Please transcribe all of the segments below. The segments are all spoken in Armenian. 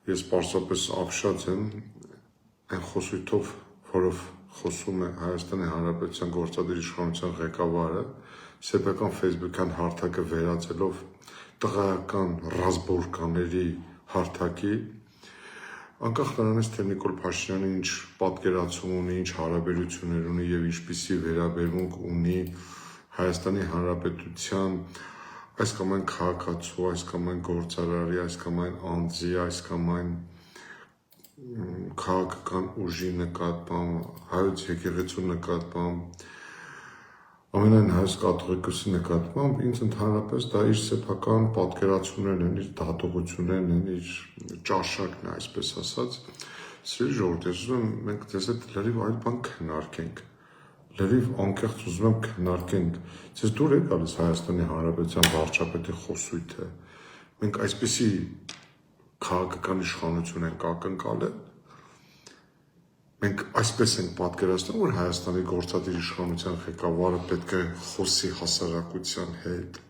Ես պարզապես ապշած եմ այն խոսույթով, որով խոսում է Հայաստանի Հանրապետության գործադիր իշխանության ղեկավարը, սեփական ֆեյսբուքյան հարթակը վերածելով տղայական ռազմորկաների հարթակի, անկախ նրանից, թե Նիկոլ Փաշինյանը ինչ պատկերացում ունի, ինչ հարաբերություններ ունի եւ ինչպիսի վերաբերմունք ունի Հայաստանի Հանրապետության այս կամ այն քաղաքացու, այս կամ այն գործարարի, այս կամ այն անձի, այս կամ այն քաղաքական ուժի նկատմամբ, հայոց եկեղեցու նկատմամբ, ամենայն հայոց կաթողիկոսի նկատմամբ, ինձ ընդհանրապես դա իր սեփական պատկերացումներն են, իր դատողություններն են, իր ճաշակն է, այսպես ասած։ Սիրելի ժողովուրդ, ես ուզում եմ մենք ձեզ հետ լրիվ այլ բան քննարկենք, լրիվ անկեղծ ուզում եմ քննարկենք։ Ձեզ դուր է գալիս Հայաստանի Հանրապետության վարչապետի խոսույթը։ Մենք այսպիսի քաղաքական իշխանություն ենք ակնկալել։ Մենք այսպես ենք պատկերացնում, որ Հայաստանի գործադիր իշխանության ղեկավարը պետք է խոսի հասարակության հետ,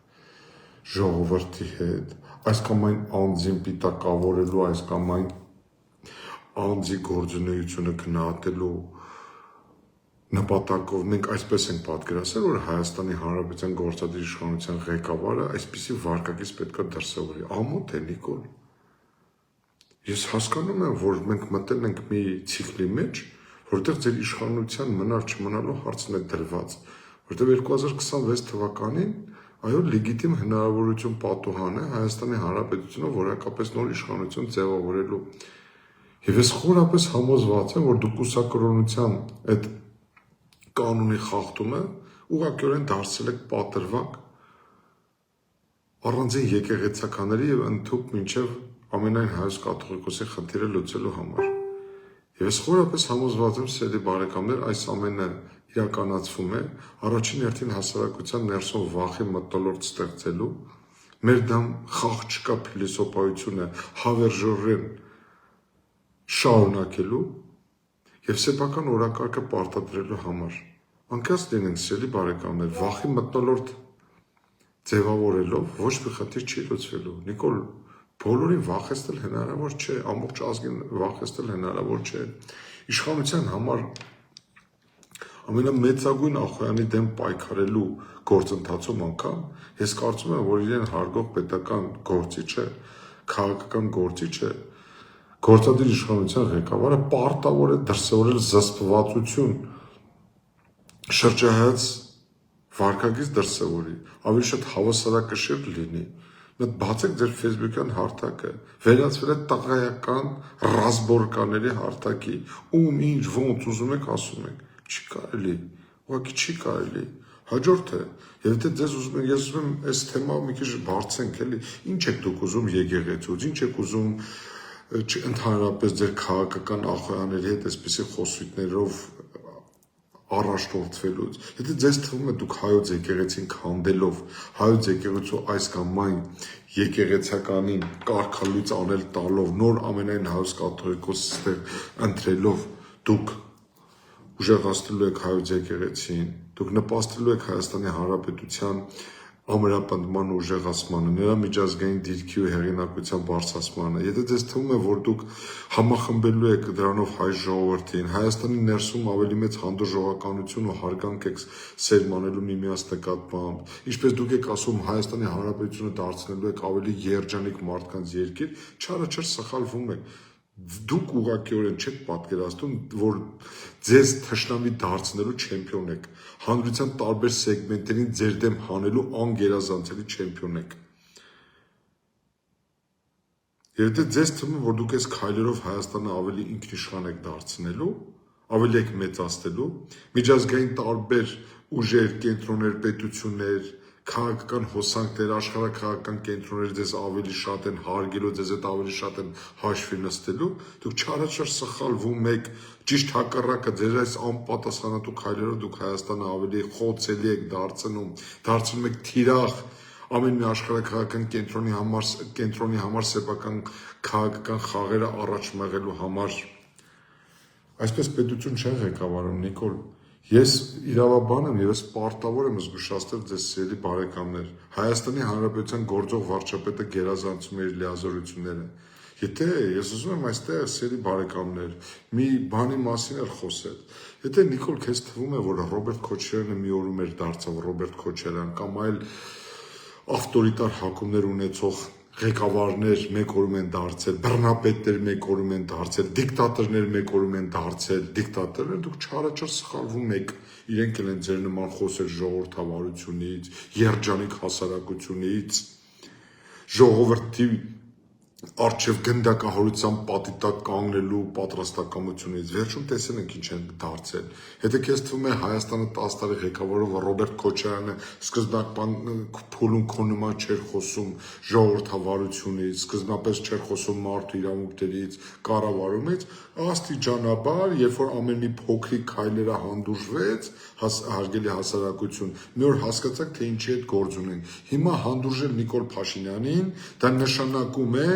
ժողովրդի հետ, այս կամ այն անձին պիտակավորելու, այս կամ այն անձի գործունեությունը գնահատելու նպատակով մենք այսպես ենք պատկերացրել, որ Հայաստանի Հանրապետության գործադիր իշխանության ղեկավարը այսպիսի վարքագիծ պետք է դրսևորի։ Ամոթ է, Նիկոլ։ Ես հասկանում եմ, որ մենք մտել ենք մի ցիկլի մեջ, որտեղ ձեր իշխանության մնալ-չմնալու հարցն է դրված, որտեղ 2026 թվականին, այո, լեգիտիմ հնարավորություն պատուհան է Հայաստանի Հանրապետությունը որակապես նոր իշխանություն ձևավորելու։ Եվ ես խորապես համոզված եմ, որ դու կուսակրոնության այդ կանոնի խախտումը ուղղակիորեն դարձել եք պատրվակ առանձին եկեղեցականների եւ ընդհանուր մինչեւ ամենայն հայոց կաթողիկոսի խնդիրը լուծելու համար։ Եվ ես խորապես համոզված եմ, սիրելի բարեկամներ, այս ամենը իրականացվում է առաջին հերթին հասարակության ներսում վախի մթնոլորտ ստեղծելու, մեր դեմ խաղ չկա փիլիսոփայությունը հավերժորեն շարունակելու եւ սեփական օրակարգը պարտադրելու համար։ Անկեղծ լինենք, սիրելի բարեկամներ, վախի մթնոլորտ ձևավորելով ոչ մի խնդիր չի լուծվելու։ Նիկոլ, բոլորին վախեցնել հնարավոր չէ, ամբողջ ազգին վախեցնել հնարավոր չէ։ Իշխանության համար ամենամեծագույն ախոյանի դեմ պայքարելու գործընթացում անգամ ես կարծում եմ, որ իրեն հարգող պետական գործիչը, քաղաքական գործիչը, գործադիր իշխանության ղեկավարը պարտավոր է դրսևորել զսպվածություն, շրջահայաց վարքագիծ դրսևորի, ավելի շատ հավասարակշիռ լինի։ Մտ բացեք ձեր ֆեյսբուքյան հարթակը, վերածվել է տղայական ռազմորկաների հարթակի, ում ինչ ոնց ուզում եք ասում եք, չի կարելի, ուղղակի չի կարելի։ Հաջորդը, եւ եթե ձեզ ուզում եք, ես ուզում եմ այս թեմա մի քիչ բարձենք, էլի, ինչ եք դուք ուզում եկեղեցուց, ինչ եք ուզում ընդհանրապես ձեր քաղաքական ախոյանների հետ այսպիսի խոսույթներով առաջնորդվելուց։ Եթե ձեզ թվում է դուք հայոց եկեղեցին քանդելով, հայոց եկեղեցու այս կամ այն եկեղեցականին կարգալույծ անել տալով, նոր ամենայն հայոց կաթողիկոս ընտրելով, դուք ուժեղացնելու եք հայոց եկեղեցին, դուք նպաստելու եք Հայաստանի Հանրապետության ամրապնդման ուժեղացմանը, նրա միջազգային դիրքի ու հեղինակության բարձրացմանը։ Եթե ձեզ թվում է, որ դուք համախմբելու եք դրանով հայ ժողովրդին, Հայաստանի ներսում ավելի մեծ հանդուրժողականություն ու հարգանք եք սերմանելու միմյանց նկատմամբ, ինչպես դուք եք ասում, Հայաստանի Հանրապետությունը դարձնելու եք ավելի երջանիկ մարդկանց երկիր, չարաչար սխալվում եք։ Դուք ուղղակիորեն չեք պատկերացնում, որ ձեզ թշնամի դարձնելու չեմպիոն եք, հանրության տարբեր սեգմենտերին ձեր դեմ հանելու անգերազանցելի չեմպիոն եք։ Եվ եթե ձեզ թվում է, որ դուք այս քայլերով Հայաստանը ավելի ինքնիշխան եք դարձնելու, ավելի եք մեծացնելու, միջազգային տարբեր ուժեր, կենտրոններ, պետություններ, քաղաքական հոսանքներ, աշխարհաքաղաքական կենտրոններ ձեզ ավելի շատ են հարգելու, ձեզ հետ ավելի շատ են հաշվի նստելու, դուք չարաչար սխալվում եք, ճիշտ հակառակը, ձեր այս անպատասխանատու քայլերով դուք Հայաստանը ավելի խոցելի եք դարձնում եք թիրախ ամեն մի աշխարհաքաղաքական կենտրոնի համար սեփական քաղաքական խաղերը առաջ մղելու համար։ Այսպես պետություն չեն ղեկավարում, Նիկոլ։ Ես իրավաբան եմ եւ ես պարտավոր եմ զգուշացնել ձեզ սիրելի բարեկամներ։ Հայաստանի Հանրապետության գործող վարչապետը գերազանցում է իր լիազորությունները։ Եթե ես ուզում եմ այստեղ սերի բարեկամներ մի բանի մասին էլ խոսել։ Եթե Նիկոլ քեզ թվում է, որ Ռոբերտ Քոչարյանը մի օրում էր դարձավ Ռոբերտ Քոչարյան կամ այլ ավտորիտար հակումներ ունեցող ղեկավարներ մեկ օրում են դարձել, բռնապետներ մեկ օրում են դարձել, դիկտատորներ մեկ օրում են դարձել, դիկտատորներ դուք չարաչար սխալվում եք, իրենք էլ են ձեր նման խոսել ժողովրդավարությունից, երջանիկ հասարակությունից, ժողովրդի արչև գնդակահորության պատի տակ կանգնելու պատրաստակամությունից, վերջում տեսել ենք ինչ են դարձել։ Եթե քեզ թվում է Հայաստանը 10 տարի ղեկավարով Ռոբերտ Քոչարյանը սկզբնական փուլում քո նման չէր խոսում ժողովրդավարությունից, սկզբնապես չէր խոսում մարդու իրավունքներից, կառավարումից, աստիճանաբար, երբ որ ամեն մի փոքրիկ քայլերը հանդուրժվեց, հարգելի հասարակություն, մի օր հասկացաք, թե ինչի հետ գործ ունենք։ Հիմա հանդուրժել Նիկոլ Փաշինյանին, դա նշանակում է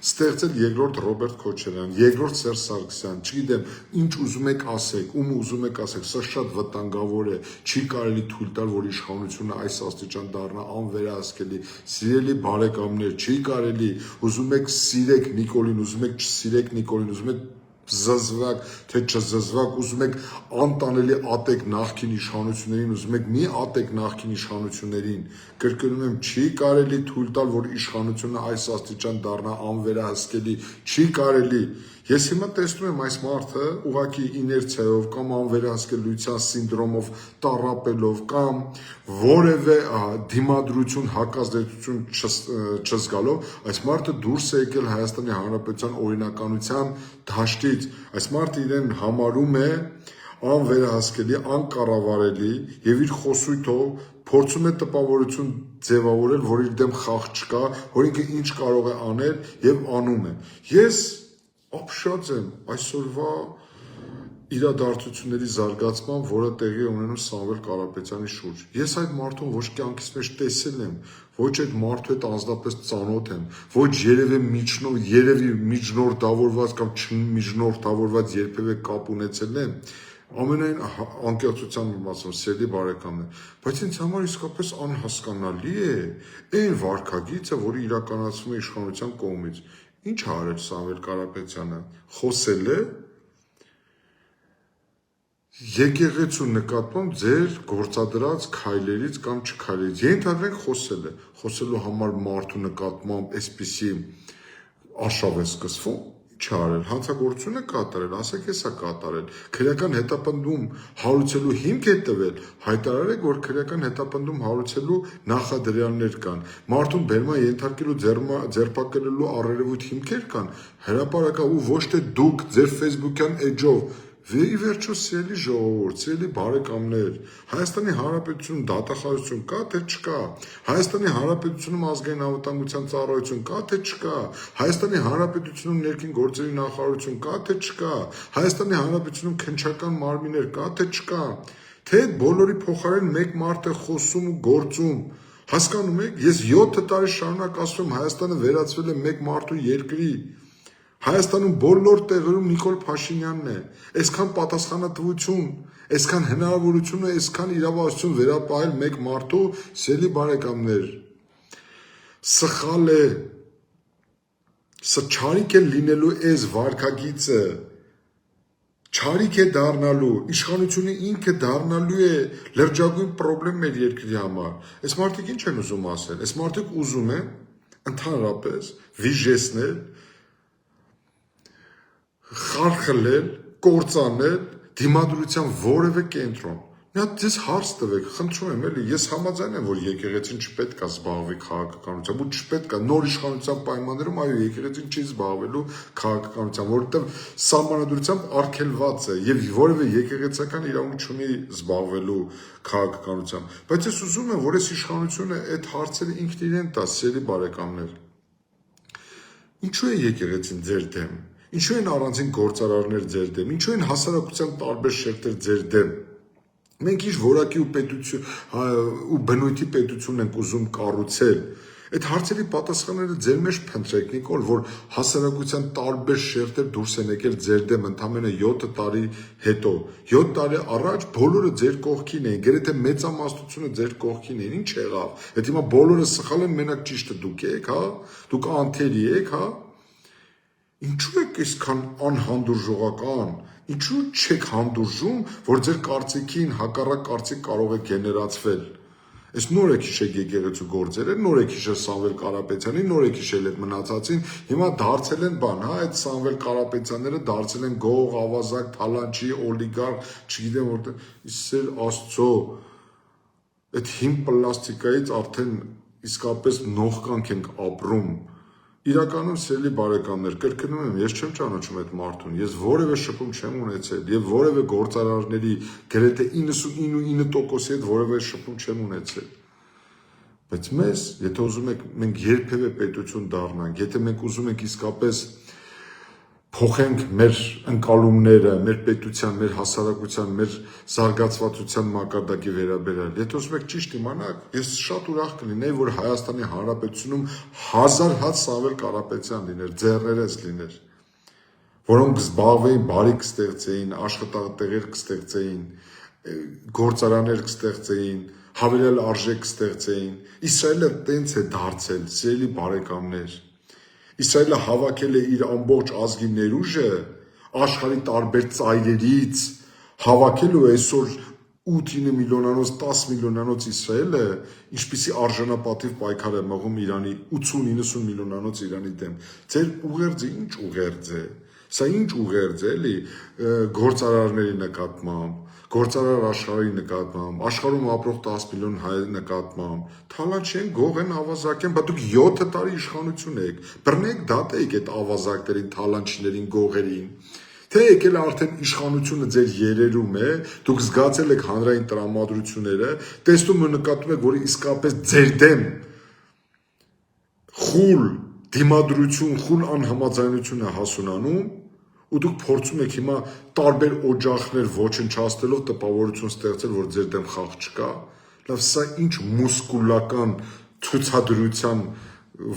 ստեղծել երկրորդ Ռոբերտ Քոչարյան, երկրորդ Սերժ Սարգսյան, չգիտեմ, ինչ ուզում եք ասեք, ում ուզում եք ասեք, սա շատ վտանգավոր է, չի կարելի թույլ տալ, որ իշխանությունը այս աստիճան դառնա անվերահսկելի։ Սիրելի բարեկամներ, չի կարելի, ուզում եք սիրեք Նիկոլին, ուզում եք չսիրեք Նիկոլին, ուզում եք զզվակ, թե չզզվակ, ուզում եք անտանելի ատեք նախկին իշխանություններին, ուզում եք մի ատեք նախկին իշխանություններին, կրկնում եմ, չի կարելի թույլ տալ, որ իշխանությունը այս աստիճան դառնա անվերահսկելի, չի կարելի։ Ես հիմա տեսնում եմ այս մարդը ուղղակի իներցիայով կամ անվերահսկելիության սինդրոմով տառապելով կամ որևէ դիմադրություն, հակազդեցություն չզգալով, այս մարդը դուրս է եկել Հայաստանի Հանրապետության օրինականության դաշտից, այս մարդը իրեն համարում է անվերահսկելի, անկառավարելի եւ իր խոսույթով փորձում է տպավորություն ձևավորել, որ իր դեմ խաղ չկա, որ ինքը ինչ կարող է անել եւ անում է։ Ես ապշած եմ այսօրվա իրադարձությունների զարգացման, որը տեղի է ունենում Սամվել Կարապետյանի շուրջ։ Ես այդ մարդուն ոչ կյանքից մեջ տեսել եմ, ոչ այդ մարդու հետ անձնապես ծանոթ եմ, ոչ երևի միջնորդավորված կամ չմիջնորդավորված երբևէ կապ ունեցել եմ, ամենայն անկեղծությամբ ասում, սիրելի բարեկամներ, բայց ինձ համար իսկապես անհասկանալի է այն վարքագիծը, որը իրականացվում է իշխանության կողմից։ Ինչ է արել Սամվել Կարապետյանը, խոսել է եկեղեցու նկատմամբ ձեր գործադրած քայլերից կամ չքայլերից, ենթադրենք խոսել է, խոսելու համար մարդու նկատմամբ այսպիսի արշավ է սկսվում, ինչ է արել, հանցագործություն է կատարել, ասեք հեսա կատարել, քրեական հետապնդում հարուցելու հիմք է տվել, հայտարարեք, որ քրեական հետապնդում հարուցելու նախադրյալներ կան, մարդուն բերման ենթարկելու ձերբակալելու առերևույթ հիմքեր կան, հրապարակա ու ոչ թե դուք ձեր ֆեյսբուքյան էջով Վերի վերջո սիրելի ժողովուրդ, սիրելի բարեկամներ, Հայաստանի Հանրապետությունում դատախազություն կա, թե չկա, Հայաստանի Հանրապետությունում ազգային անվտանգության ծառայություն կա, թե չկա, Հայաստանի Հանրապետությունում ներքին գործերի նախարարություն կա, թե չկա, Հայաստանի Հանրապետությունում քննչական մարմիններ կա, թե չկա, թե այդ բոլորի փոխարեն մեկ մարդ է խոսում ու գործում, հասկանում եք, ես 7 տարի շարունակ ասում եմ, Հայաստանը վերածվել է մեկ մարդու երկրի, Հայաստանում բոլոր տեղերում Նիկոլ Փաշինյանն է, այսքան պատասխանատվություն, այսքան հնարավորություն է, այսքան իրավասություն վերապահել մեկ մարդու, սիրելի բարեկամներ, սխալ է, սա չարիք է լինելու այս վարքագիծը, չարիք է դառնալու, իշխանությունը ինքը դառնալու է լրջագույն պրոբլեմ մեր երկրի համար, այս մարդիկ ինչ են ուզում ասել, այս մարդիկ ուզում են ընդհանրապես վիժեսնել, խարխլել, կործանել դիմադրության որևէ կենտրոն։ Մի հատ ձեզ հարց տվեք, խնդրում եմ էլի, ես համաձայն եմ, որ եկեղեցին չպետք է զբաղվի քաղաքականությամբ, ու չպետք է նոր իշխանության պայմաններում, այո, եկեղեցին չի զբաղվելու քաղաքականությամբ, որովհետև սահմանադրությամբ արգելված է եւ որևէ եկեղեցական իրավունք չունի զբաղվելու քաղաքականությամբ։ Բայց ես ուզում եմ, որ այս իշխանությունը այդ հարցերը ինքն իրեն տա, սիրելի բարեկամներ։ Ինչու է եկեղեցին ձեր դեմ։ Ինչու են առանձին գործարարներ ձեր դեմ, ինչու են հասարակության տարբեր շերտեր ձեր դեմ, մենք ինչ որակի ու բնույթի պետություն ենք ուզում կառուցել, այդ հարցերի պատասխանները ձեր մեջ փնտրեք, Նիկոլ, որ հասարակության տարբեր շերտեր դուրս են եկել ձեր դեմ ընդամենը 7 տարի հետո, 7 տարի առաջ բոլորը ձեր կողքին էին, գրեթե մեծամասնությունը ձեր կողքին էին, ինչ եղավ, այդ հիմա բոլորը սխալ են, մենակ ճիշտը դուք եք, հա, դուք անթերի եք, հա, Ինչու եք այսքան անհանդուրժողական, ինչու չեք հանդուրժում, որ ձեր կարծիքին հակառակ կարծիք կարող է գեներացվել։ Այս նոր եք հիշել եկեղեցու գործերը, նոր եք հիշել Սամվել Կարապետյանի, նոր եք հիշել այդ մնացածին, հիմա դարձել են բան, հա, այդ Սամվել Կարապետյանները դարձել են գող, ավազակ, թալանչի, օլիգարխ, չգիտեմ որտեղ, իսեր Աստծո, այդ հին պլաստիկայից արդեն իսկապես նողկանք ենք ապրում։ Իրականում սիրելի բարեկամներ, կրկնում եմ, ես չեմ ճանաչում այդ մարդուն, ես որևէ շփում չեմ ունեցել եւ որևէ գործարարների գրեթե 99%-ի հետ որևէ շփում չեմ ունեցել։ Բայց մեզ, եթե ուզում եք մենք երբևէ պետություն դառնանք, եթե մենք ուզում ենք իսկապես փոխենք մեր ընկալումները, մեր պետության, մեր հասարակության, մեր զարգացվածության մակարդակի վերաբերյալ։ Եթե ուզում եք ճիշտ իմանաք, ես շատ ուրախ կլինեի, որ Հայաստանի Հանրապետությունում 1000 հատ Սամվել Կարապետյան լիներ, ձեռներես լիներ, որոնք զբաղվեին, բարիք կստեղծեին, աշխատատեղեր կստեղծեին, գործարաններ կստեղծեին, հավելյալ արժեք կստեղծեին։ Իսրայելը տենց է դարձել, սիրելի բարեկամներ։ Իսրայելը հավաքել է իր ամբողջ ազգի ներուժը աշխարհի տարբեր ծայրերից, հավաքել ու այսօր 8-9 միլիոնանոց, 10 միլիոնանոց Իսրայելը ինչպիսի արժանապատիվ պայքար է մղում Իրանի 80-90 միլիոնանոց Իրանի դեմ։ Ձեր ուղերձը ինչ ուղերձ է։ Սա ինչ ուղերձ է, էլի, գործարարների նկատմամբ, գործարար աշխարհի նկատմամբ, աշխարհում ապրող 10 միլիոն հայերի նկատմամբ, թալանչեն, գող են, ավազակ են, բայց դուք 7 տարի իշխանություն եք, բռնեք դատեք այդ ավազակներին, թալանչիներին, գողերին, թե եկել արդեն իշխանությունը ձեր երերում է, դուք զգացել եք հանրային տրամադրությունները, տեսնում ու նկատում եք, որ իսկապես ձեր դեմ խուլ դիմադրություն, խուլ անհամաձայնություն է հասունանում, ու դուք փորձում եք հիմա տարբեր օջախներ ոչնչացնելով տպավորություն ստեղծել, որ ձեր դեմ խաղ չկա։ Լավ, սա ինչ մուսկուլական ցուցադրության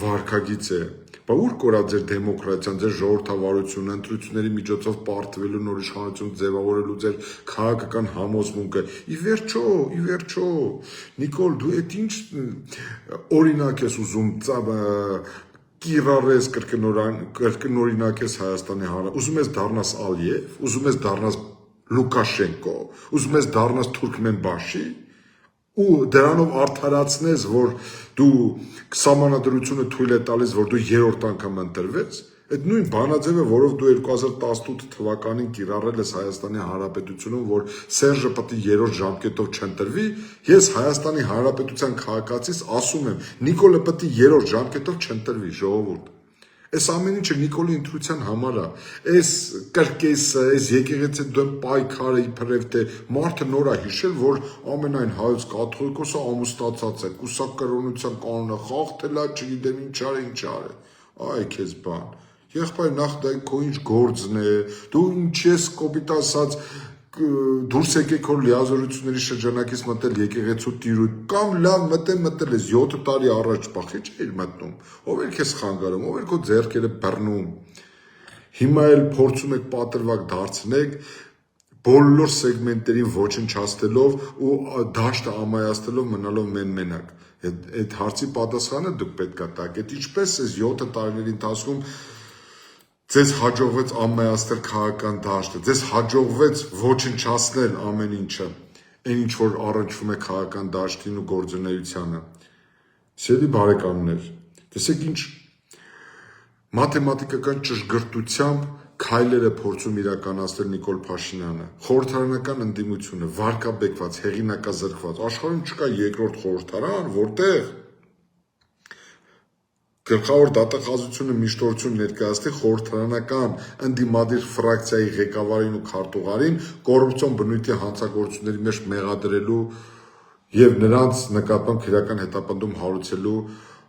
վարքագիծ է։ Բա ուր կորա ձեր դեմոկրատիան, ձեր ժողովրդավարությունը, ընտրությունների միջոցով պարտվելու, նոր իշխանություն ձևավորելու ձեր քաղաքական համոզմունքը։ Ի վերջո, Նիկոլ, դու այդ ինչ օրինակ ես ուզում կիրառես կրկնօրինակես Հայաստանի Հանրապետություն, ուզում ես դառնաս Ալիև, ուզում ես դառնաս Լուկաշենկո, ուզում ես դառնաս Թուրքմենբաշի ու դրանով արդարացնես, որ դու սահմանադրությունը թույլ է տալիս, որ դու երրորդ անգամ ընտրվես, այդ նույն բանաձևը, որով դու 2018 թվականին կիրառել ես Հայաստանի Հանրապետությունում, որ Սերժը պետք է երրորդ ժամկետով չընտրվի, ես Հայաստանի Հանրապետության քաղաքացիս ասում եմ, Նիկոլը պետք է երրորդ ժամկետով չընտրվի, ժողովուրդ։ Այս ամեն ինչը Նիկոլի ընտրության համար է, այս կրկեսը, այս եկեղեցի դեմ պայքարը իբրև թե մարդը նոր է հիշել, որ ամենայն հայոց կաթողիկոսը ամուսնացած է, կուսակրոնության կանոնը խախտել է, չգիտեմ ինչ արել, այ քեզ բան։ Եղբայր, նախ դա քո ինչ գործն է, դու ինչ ես կոպիտ ասած դուրս եկեք քո լիազորությունների շրջանակից մտել եկեղեցու տիրույթ, կամ լավ մտել ես 7 տարի առաջ բախի չէիր մտնում, ով էր քեզ խանգարում, ով էր քո ձեռքերը բռնում։ Հիմա էլ փորձում եք պատրվակ դարձնեք, բոլոր սեգմենտներին ոչնչացնելով ու դաշտը ամայացնելով մնալով մենակ։ Այդ հարցի պատասխանը դուք պետք է տաք, այդ ինչպես էս 7 տարիների ընթացքում ձեզ հաջողվեց ամայացնել քաղաքական դաշտը, ձեզ հաջողվեց ոչնչացնել ամեն ինչը, այն ինչ որ առնչվում է քաղաքական դաշտին ու գործունեությանը։ Սիրելի բարեկամներ, տեսեք ինչ մաթեմատիկական ճշգրտությամբ քայլերը փորձում իրականացնել Նիկոլ Փաշինյանը, խորհրդարանական ընդդիմությունը, վարկաբեկված, հեղինակազրկված, աշխարհում չկա երկրորդ խորհրդարան, որտեղ գլխավոր դատախազությունը միշտորություն ներկայացնի խորհրդարանական ընդդիմադիր ֆրակցիայի ղեկավարին ու քարտուղարին կոռուպցիոն բնույթի հանցագործությունների մեջ մեղադրելու եւ նրանց նկատմամբ քրեական հետապնդում հարուցելու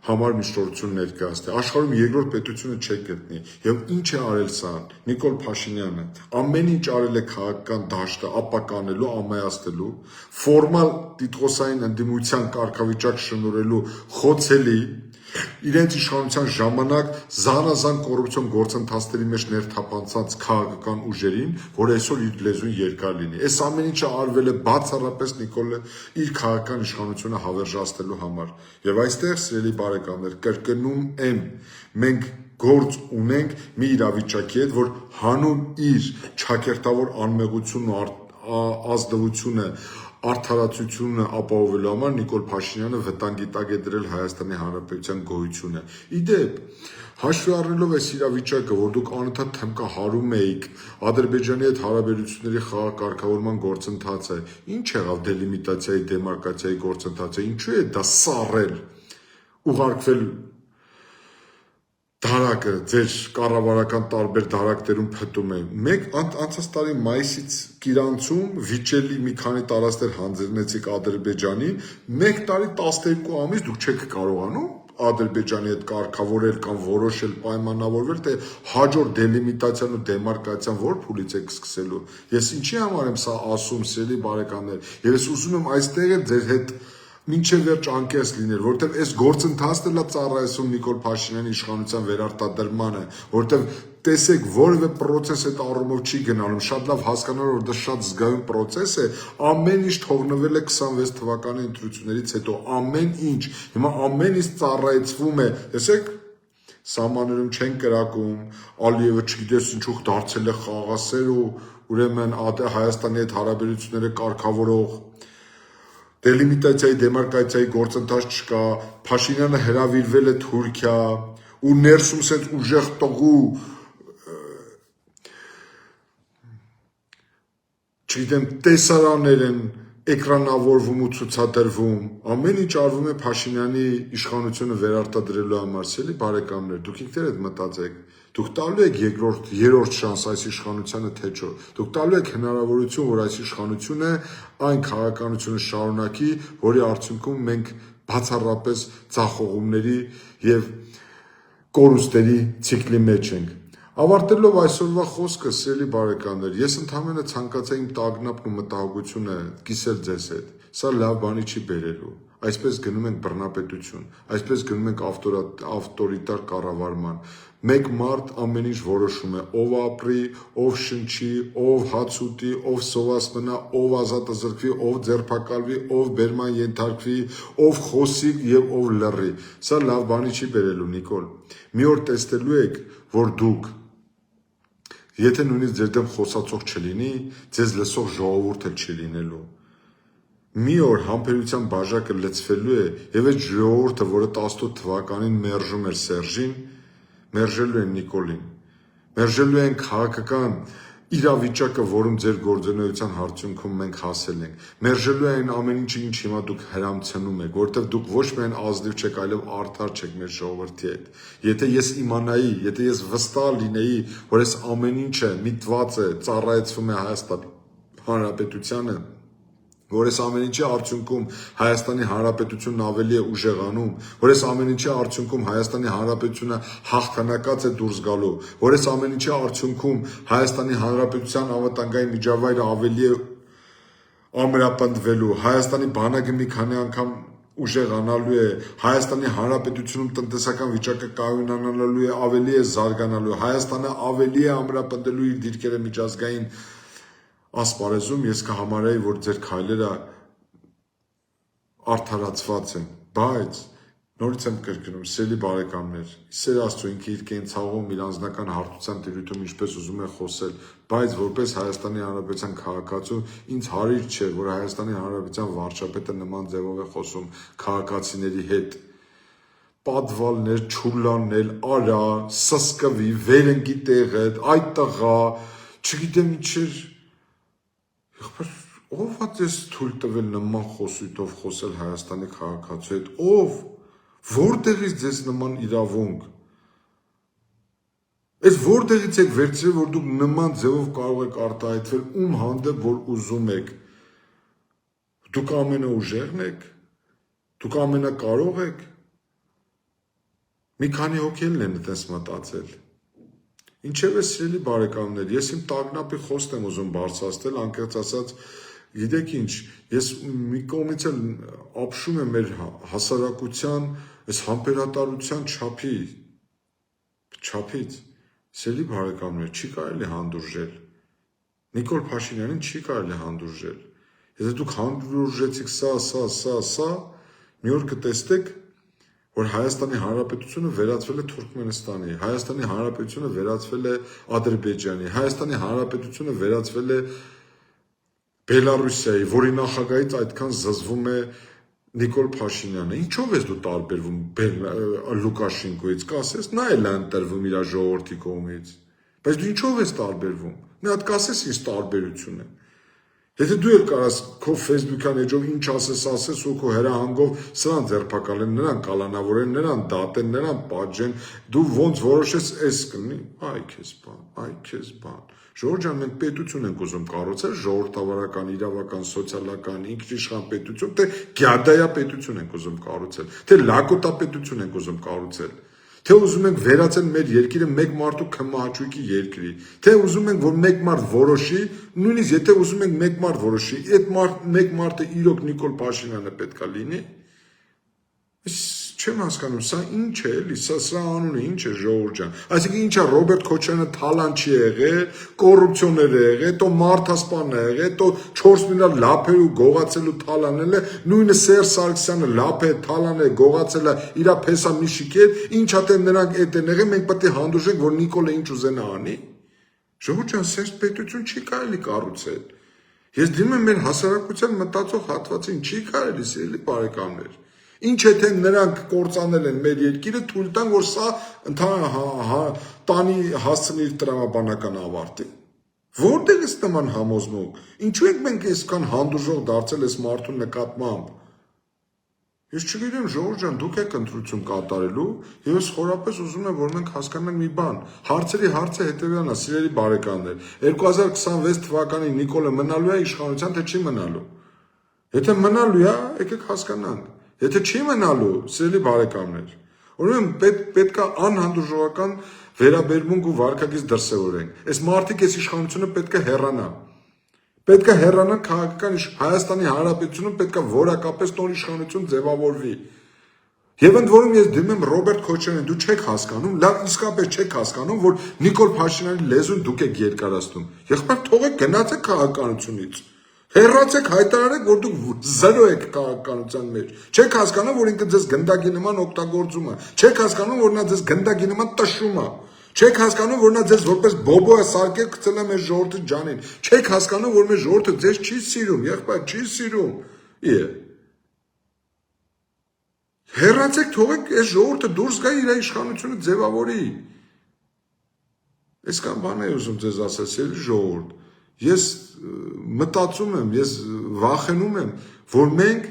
համար միշտորություն ներկայացնի։ Աշխարհում երկրորդ պետությունը չեք գտնի։ Եվ ինչ է արել սա Նիկոլ Փաշինյանը։ Ամեն ինչ արել է քաղաքական դաշտը ապականելու, ամայացնելու, ֆորմալ տիտղոսային ընդդիմության կարգավիճակ շնորհելու խոցելի իրենց իշխանության ժամանակ զանազան կոռուպցիոն գործընթացների մեջ ներթափանցած քաղաքական ուժերին, որ այսօր իր լեզուն երկար լինի։ Այս ամեն ինչը արվել է բացառապես Նիկոլը իր քաղաքական իշխանությունը հավերժացնելու համար։ Եվ այստեղ, սիրելի բարեկամներ, կրկնում եմ, մենք գործ ունենք մի իրավիճակի հետ, որ հանուն իր ճակերտավոր անմեղությունն ու ազդվությունը արդարացությունը ապահովելու համար Նիկոլ Փաշինյանը վտանգի տակ է դրել Հայաստանի Հանրապետության գոյությունը։ Իդեպ, հաշվի առնելով այս իրավիճակը, որ դուք անընդհատ թմկահարում էիք Ադրբեջանի հետ հարաբերությունների խաղակարգավորման գործընթացը, ինչ եղավ դելիմիտացիայի, դեմարկացիայի գործընթացը, ինչու է դա սառել, ուղարկվել դարակը ձեր կառավարական տարբեր դարակներում փտում է։ Մեկ անցած տարի մայիսից Կիրանցում վիճելի մի քանի տարածքներ հանձնեցիք Ադրբեջանին, 1 տարի 12 ամիս դուք չեք կարողանում Ադրբեջանի հետ կարգավորել կամ որոշել պայմանավորվել, թե հաջորդ դելիմիտացիան ու դեմարկացիան որ փուլից եք սկսելու։ Ես ինչի համար եմ սա ասում, սիրելի բարեկամներ, եւ ես ուզում եմ այստեղ էլ ձեր հետ մինչև վերջ անկեղծ լինել, որովհետև այս գործընթացն էլ է ծառայեցնում Նիկոլ Փաշինյանի իշխանության վերարտադրմանը, որովհետև տեսեք, որևէ պրոցես այդ առումով չի գնալու, շատ լավ հասկանալ, որ դա շատ զգայուն պրոցես է, ամեն ինչ թողնվել է 26 թվականի ընտրություններից հետո, ամեն ինչ, հիմա ամեն ինչ ծառայեցվում է, տեսեք, սահմաններում չեն կրակում, Ալիևը չգիտես ինչու դարձել է խաղաղասեր ու ուրեմն Հայաստանի հետ հարաբերությունները կարգավորող դելիմիտացիայի, դեմարկացիայի գործընթաց չկա, Փաշինյանը հրավիրվել է Թուրքիա ու ներսում սենց ուժեղ տղու չգիտեմ տեսարաններ են էկրանավորվում ու ցուցադրվում, ամեն ինչ արվում է Փաշինյանի իշխանությունը վերարտադրելու համար, սիրելի բարեկամներ, դուք ինքներդ մտածեք, դուք տալու եք երկրորդ, երրորդ շանս այս իշխանությանը թե չէ, դուք տալու եք հնարավորություն, որ այս իշխանությունը այն քաղաքականությունը շարունակի, որի արդյունքում մենք բացառապես ձախողումների եւ կորուստերի ցիկլի մեջ ենք։ Ավարտելով այսօրվա խոսքը, սիրելի բարեկամներ, ես ընդհանրապես ցանկացա իմ տագնապն ու մտահոգությունը կիսել ձեզ հետ։ Սա լավ բանի չի բերելու։ Այսպես գնում ենք բռնապետություն, այսպես գնում ենք ավտորիտար կառավարման։ Մեկ մարդ ամեն ինչ որոշում է, ով ապրի, ով շնչի, ով հաց ուտի, ով սոված մնա, ով ազատ զրկվի, ով ձերբակալվի, ով բերման ենթարկվի, ով խոսի եւ ով լռի։ Սա լավ բանի չի բերելու, Նիկոլ։ Մի օր տեսնելու եք, որ դուք եթե նույնիսկ ձեր դեմ խոսացող չլինի, ձեզ լսող ժողովուրդ էլ չի լինելու։ Մի օր համբերության բաժակը լցվելու է եւ այդ ժողովուրդը, որը 18 թվականին մերժում էր Սերժին, մերժելու են Նիկոլին, մերժելու են քաղաքական իրավիճակը, որում ձեր գործունեության արդյունքում մենք հասել ենք, մերժելու են ամեն ինչը, ինչ հիմա դուք հրամցնում եք, որովհետև դուք ոչ միայն ազնիվ չեք, այլև արդար չեք մեր ժողովրդի հետ։ Եթե ես իմանայի, եթե ես վստահ լինեի, որ այս ամեն ինչը միտված է, ծառայեցվում է Հայաստանի Հանրապետությանը, որ այս ամեն ինչի արդյունքում Հայաստանի Հանրապետությունն ավելի է ուժեղանում, որ այս ամեն ինչի արդյունքում Հայաստանի Հանրապետությունը հաղթանակած է դուրս գալու, որ այս ամեն ինչի արդյունքում Հայաստանի Հանրապետության անվտանգային միջավայրը ավելի է ամրապնդվելու, Հայաստանի բանակը մի քանի անգամ ուժեղանալու է, Հայաստանի Հանրապետությունում տնտեսական վիճակը կայունանալու է, ավելի է զարգանալու, Հայաստանը ավելի է ամրապնդելու իր դիրքերը միջազգային ասպարեզում, ես կհամարեի, որ ձեր քայլերը արդարացված են, բայց նորից եմ կրկնում, սիրելի բարեկամներ, Սեր Աստծո ինքը իր կենցաղում, իր անձնական հարթության տիրույթում ինչպես ուզում է խոսել, բայց որպես Հայաստանի Հանրապետության քաղաքացու ինձ հարիր չէ, որ Հայաստանի Հանրապետության վարչապետը նման ձևով է խոսում քաղաքացիների հետ։ Պատվալներ, չուլաններ, արա, սսկվի, վերընկի տեղդ, այդ տղա, չգիտեմ ինչեր Ով է ձեզ թույլ տվել նման խոսույթով խոսել Հայաստանի քաղաքացու հետ, ով, որտեղից ձեզ նման իրավունք, այս որտեղից եք վերցրել, որ դուք նման ձևով կարող եք արտահայտվել ում հանդեպ, որ ուզում եք, դուք ամենաուժեղն եք, դուք ամենակարող եք, մի քանի հոգի են այդպես մտածել, ինչևէ սիրելի բարեկամներ, ես իմ տագնապի խոսքն եմ ուզում բարձրացնել, անկեղծ ասած, գիտեք ինչ, ես մի կողմից էլ ապշում եմ մեր հասարակության այս համբերատարության չափից, սիրելի բարեկամներ, չի կարելի հանդուրժել, Նիկոլ Փաշինյանին չի կարելի հանդուրժել, եթե դուք հանդուրժեցիք սա, մի օր կտեսնեք, որ Հայաստանի Հանրապետությունը վերածվել է Թուրքմենստանի, Հայաստանի Հանրապետությունը վերածվել է Ադրբեջանի, Հայաստանի Հանրապետությունը վերածվել է Բելարուսիայի, որի նախագահից այդքան զզվում է Նիկոլ Փաշինյանը։ Ինչով ես դու տարբերվում Լուկաշենկոից, կասես, նա էլ է ընտրվում իր ժողովրդի կողմից։ Բայց դու ինչով ես տարբերվում։ Մի հատ կասես ինձ տարբերություն է։ Եթե դու էլ կարաս քո Facebook-յան էջով ինչ ասես ու քո հրահանգով սրան ձերբակալեն, նրան կալանավորեն, նրան դատեն, նրան պատժեն, դու ոնց որոշես էս կլինի, այ քեզ բան։ Ժողովուրդ ջան, մենք պետություն ենք ուզում կառուցել, ժողովրդավարական, իրավական, սոցիալական, ինքնիշխան պետություն, թե գյադայա պետություն ենք ուզում կառուցել, թե լակոտապետություն ենք ուզում կառուցել, թե ուզում ենք վերածել մեր երկիրը մեկ մարդու քմահաճույքի երկրի, թե ուզում ենք, որ մեկ մարդ որոշի, նույնիսկ եթե ուզում ենք մեկ մարդ որոշի, այդ մեկ մարդը իրոք Նիկոլ Փաշինյանը պետքա լինի, չեմ հասկանում, սա ինչ է, էլի, սա անունը ինչ է, ժողովուրդ ջան, այսինքն ինչա Ռոբերտ Քոչարյանը թալանչի է եղել, կոռուպցիոներ է եղել, տո մարդասպան է եղել, տո 4 միլիարդ լափեր ու գողացել ու թալանել է, նույնը Սերժ Սարգսյանը լափ է, թալան է, գողացել է, իրա փեսա միշիկ է, ինչա թե նրանք այդ են եղել, մենք պետք է հանդուրժենք, որ Նիկոլը ինչ ուզենա անի։ Ժողովուրդ ջան, սենց պետություն չի կարելի կառուցել։ Ես դիմում եմ մեր հասարակության մտածող հատվածին, չի կարելի, սիրելի բարեկամներ։ Ինչ է թե նրանք կործանել են մեր երկիրը, թույլ տան, որ սա տանի հասցնի իր տրամաբանական ավարտի։ Որտեղ է նման համոզմունք։ Ինչու ենք մենք այսքան հանդուրժող դարձել այս մարդու նկատմամբ։ Ես չգիտեմ, ժողովուրդ ջան, դուք եք ընտրություն կատարելու, եւ ես խորապես ուզում եմ, որ մենք հասկանանք մի բան։ Հարցերի հարցը հետեւյալն է, սիրելի բարեկամներ։ 2026 թվականին Նիկոլը մնալու է իշխանության, թե չի մնալու։ Եթե մնալու է, եկեք հասկանանք։ Եթե չի մնալու, սիրելի բարեկամներ, ուրեմն պետք է անհանդուրժողական վերաբերմունք ու վարքագիծ դրսևորենք։ Այս մարդիկ այս իշխանությունը պետք է հեռանա։ Պետք է հեռանա քաղաքական Հայաստանի Հանրապետությունը պետք է որակապես նոր իշխանություն ձևավորվի։ Եվ ընդ որում ես դիմեմ Ռոբերտ Քոչարյանին, դու չեք հասկանում, լավ իսկապես չեք հասկանում, որ Նիկոլ Փաշինյանի լեզուն դուք եք երկարացնում։ Եղբայր թողեք գնացեք քաղաքականությունից։ Հեռացեք, հայտարարեք, որ դուք զրո եք քաղաքականության մեջ։ Չեք հասկանում, որ ինքը ձեզ գնդակի նման օգտագործում է։ Չեք հասկանում, որ նա ձեզ գնդակի նման տշում է։ Չեք հասկանում, որ նա ձեզ որպես բոբո է սարքել գցել է մեր ժողովրդի ջանին։ Չեք հասկանում, որ մեր ժողովուրդը ձեզ չի սիրում, եղբայր, չի սիրում։ Հեռացեք, թողեք այս ժողովուրդը դուրս գա իր իշխանությունը ձևավորի։ Այսքան բան է ուզում ձեզ ասել, սիրելի ժողովուրդ։ Ես մտածում եմ, ես վախենում եմ, որ մենք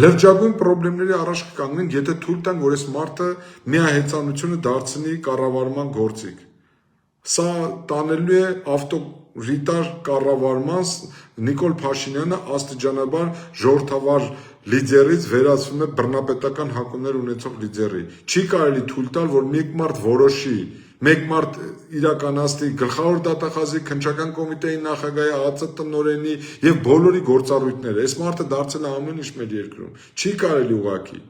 լրջագույն խնդիրների առաջ կկանգնենք, եթե թույլ տանք, որ այս մարդը միահեծանությունը դարձնի կառավարման գործիք։ Սա տանելու է ավտորիտար կառավարման Նիկոլ Փաշինյանը աստիճանաբար ժողովրդավար լիդերից վերածվում է բռնապետական հակումներ ունեցող լիդերի։ Չի կարելի թույլ տալ, որ մեկ մարդ որոշի, մեկ մարդ իրականացնի գլխավոր դատախազի քննչական կոմիտեի նախագահի ԱԱԾ տնօրենի եւ բոլորի գործառույթները։ Այս մարդը դարձել է ամեն ինչ մեր երկրում։ Չի կարելի ուղղակի։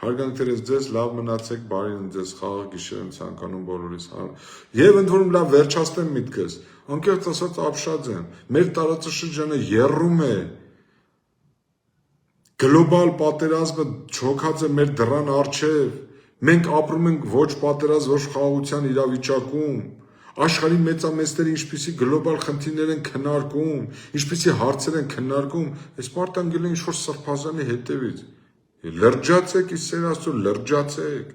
Հարգանքներս ձեզ, լավ մնացեք, բարին ձեզ, խաղաղ գիշեր եմ ցանկանում բոլորիս։ Եվ ընդ որում լավ վերջացնեմ միտքս։ Անկեղծ ասած ապշած եմ։ Մեր տարածաշրջանը եռում է գլոբալ պատերազմը չոքած է մեր դռան առջև։ Մենք ապրում ենք ոչ պատերազմ, ոչ խաղաղության իրավիճակում։ Աշխարհի մեծամեծները ինչպիսի գլոբալ խնդիրներ են քննարկում, ինչպիսի հարցեր են քննարկում, այս մարդը անգել է ինչ-որ սրբազանի հետևից։ Լրջացեք, ի սեր Աստծո, լրջացեք։